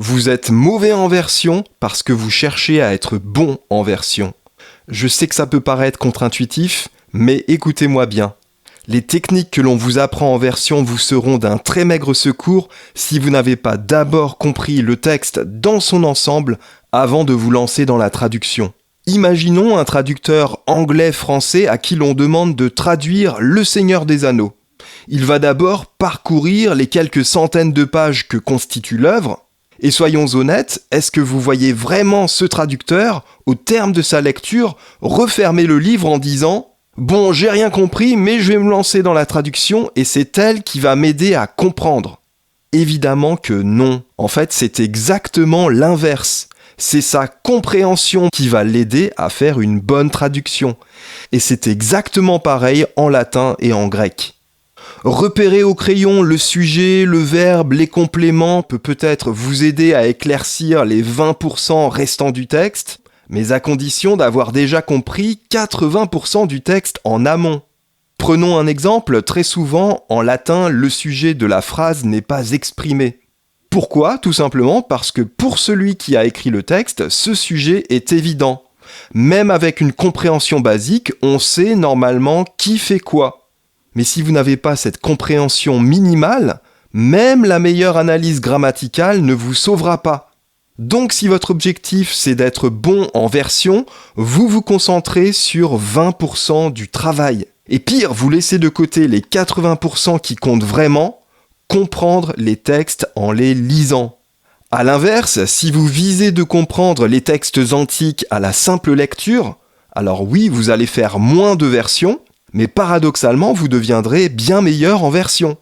Vous êtes mauvais en version parce que vous cherchez à être bon en version. Je sais que ça peut paraître contre-intuitif, mais écoutez-moi bien. Les techniques que l'on vous apprend en version vous seront d'un très maigre secours si vous n'avez pas d'abord compris le texte dans son ensemble avant de vous lancer dans la traduction. Imaginons un traducteur anglais-français à qui l'on demande de traduire Le Seigneur des Anneaux. Il va d'abord parcourir les quelques centaines de pages que constitue l'œuvre. Et soyons honnêtes, est-ce que vous voyez vraiment ce traducteur, au terme de sa lecture, refermer le livre en disant « Bon, j'ai rien compris, mais je vais me lancer dans la traduction et c'est elle qui va m'aider à comprendre ». Évidemment que non. En fait, c'est exactement l'inverse. C'est sa compréhension qui va l'aider à faire une bonne traduction. Et c'est exactement pareil en latin et en grec. Repérer au crayon le sujet, le verbe, les compléments peut-être vous aider à éclaircir les 20% restants du texte, mais à condition d'avoir déjà compris 80% du texte en amont. Prenons un exemple, très souvent, en latin, le sujet de la phrase n'est pas exprimé. Pourquoi ? Tout simplement parce que pour celui qui a écrit le texte, ce sujet est évident. Même avec une compréhension basique, on sait normalement qui fait quoi. Mais si vous n'avez pas cette compréhension minimale, même la meilleure analyse grammaticale ne vous sauvera pas. Donc si votre objectif c'est d'être bon en version, vous vous concentrez sur 20% du travail. Et pire, vous laissez de côté les 80% qui comptent vraiment, comprendre les textes en les lisant. A l'inverse, si vous visez de comprendre les textes antiques à la simple lecture, alors oui, vous allez faire moins de versions, mais paradoxalement, vous deviendrez bien meilleur en version.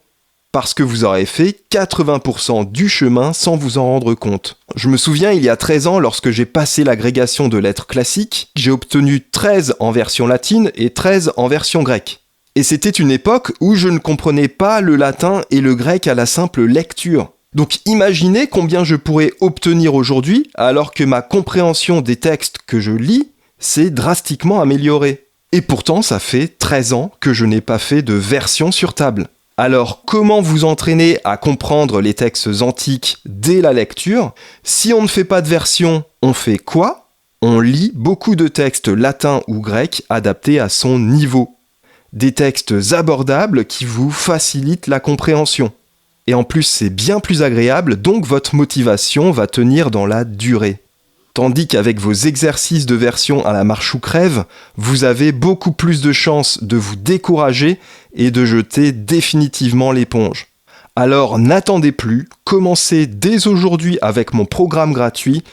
Parce que vous aurez fait 80% du chemin sans vous en rendre compte. Je me souviens, il y a 13 ans, lorsque j'ai passé l'agrégation de lettres classiques, j'ai obtenu 13 en version latine et 13 en version grecque. Et c'était une époque où je ne comprenais pas le latin et le grec à la simple lecture. Donc imaginez combien je pourrais obtenir aujourd'hui alors que ma compréhension des textes que je lis s'est drastiquement améliorée. Et pourtant, ça fait 13 ans que je n'ai pas fait de version sur table. Alors, comment vous entraîner à comprendre les textes antiques dès la lecture ? Si on ne fait pas de version, on fait quoi ? On lit beaucoup de textes latins ou grecs adaptés à son niveau. Des textes abordables qui vous facilitent la compréhension. Et en plus, c'est bien plus agréable, donc votre motivation va tenir dans la durée. Tandis qu'avec vos exercices de version à la marche ou crève, vous avez beaucoup plus de chances de vous décourager et de jeter définitivement l'éponge. Alors n'attendez plus, commencez dès aujourd'hui avec mon programme gratuit,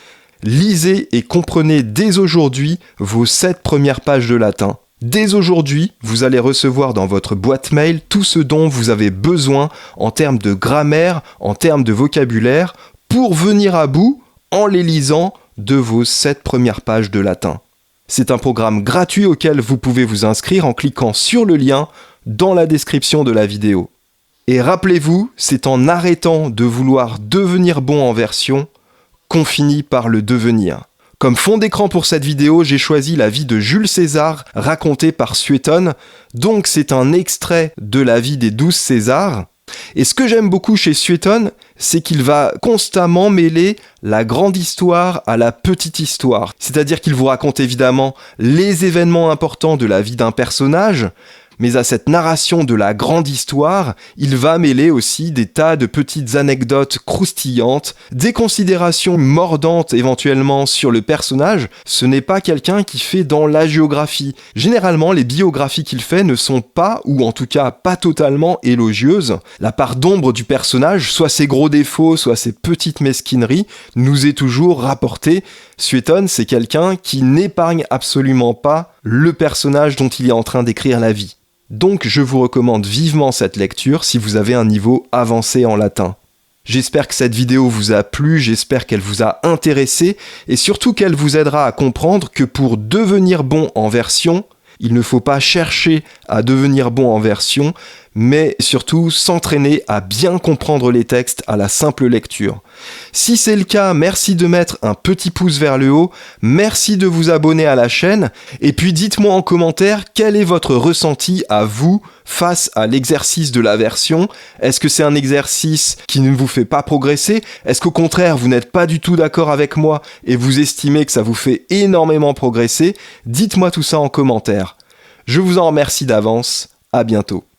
lisez et comprenez dès aujourd'hui vos 7 premières pages de latin. Dès aujourd'hui, vous allez recevoir dans votre boîte mail tout ce dont vous avez besoin en termes de grammaire, en termes de vocabulaire, pour venir à bout en les lisant de vos 7 premières pages de latin. C'est un programme gratuit auquel vous pouvez vous inscrire en cliquant sur le lien dans la description de la vidéo. Et rappelez-vous, c'est en arrêtant de vouloir devenir bon en version qu'on finit par le devenir. Comme fond d'écran pour cette vidéo, j'ai choisi la vie de Jules César racontée par Suétone. Donc c'est un extrait de la vie des 12 Césars. Et ce que j'aime beaucoup chez Suétone, c'est qu'il va constamment mêler la grande histoire à la petite histoire. C'est-à-dire qu'il vous raconte évidemment les événements importants de la vie d'un personnage, mais à cette narration de la grande histoire, il va mêler aussi des tas de petites anecdotes croustillantes, des considérations mordantes éventuellement sur le personnage. Ce n'est pas quelqu'un qui fait dans la géographie. Généralement, les biographies qu'il fait ne sont pas, ou en tout cas pas totalement élogieuses. La part d'ombre du personnage, soit ses gros défauts, soit ses petites mesquineries, nous est toujours rapportée. Suétone, c'est quelqu'un qui n'épargne absolument pas le personnage dont il est en train d'écrire la vie. Donc je vous recommande vivement cette lecture si vous avez un niveau avancé en latin. J'espère que cette vidéo vous a plu, j'espère qu'elle vous a intéressé et surtout qu'elle vous aidera à comprendre que pour devenir bon en version, il ne faut pas chercher à devenir bon en version, mais surtout s'entraîner à bien comprendre les textes à la simple lecture. Si c'est le cas, merci de mettre un petit pouce vers le haut, merci de vous abonner à la chaîne, et puis dites-moi en commentaire quel est votre ressenti à vous face à l'exercice de la version. Est-ce que c'est un exercice qui ne vous fait pas progresser? Est-ce qu'au contraire, vous n'êtes pas du tout d'accord avec moi et vous estimez que ça vous fait énormément progresser? Dites-moi tout ça en commentaire. Je vous en remercie d'avance, à bientôt.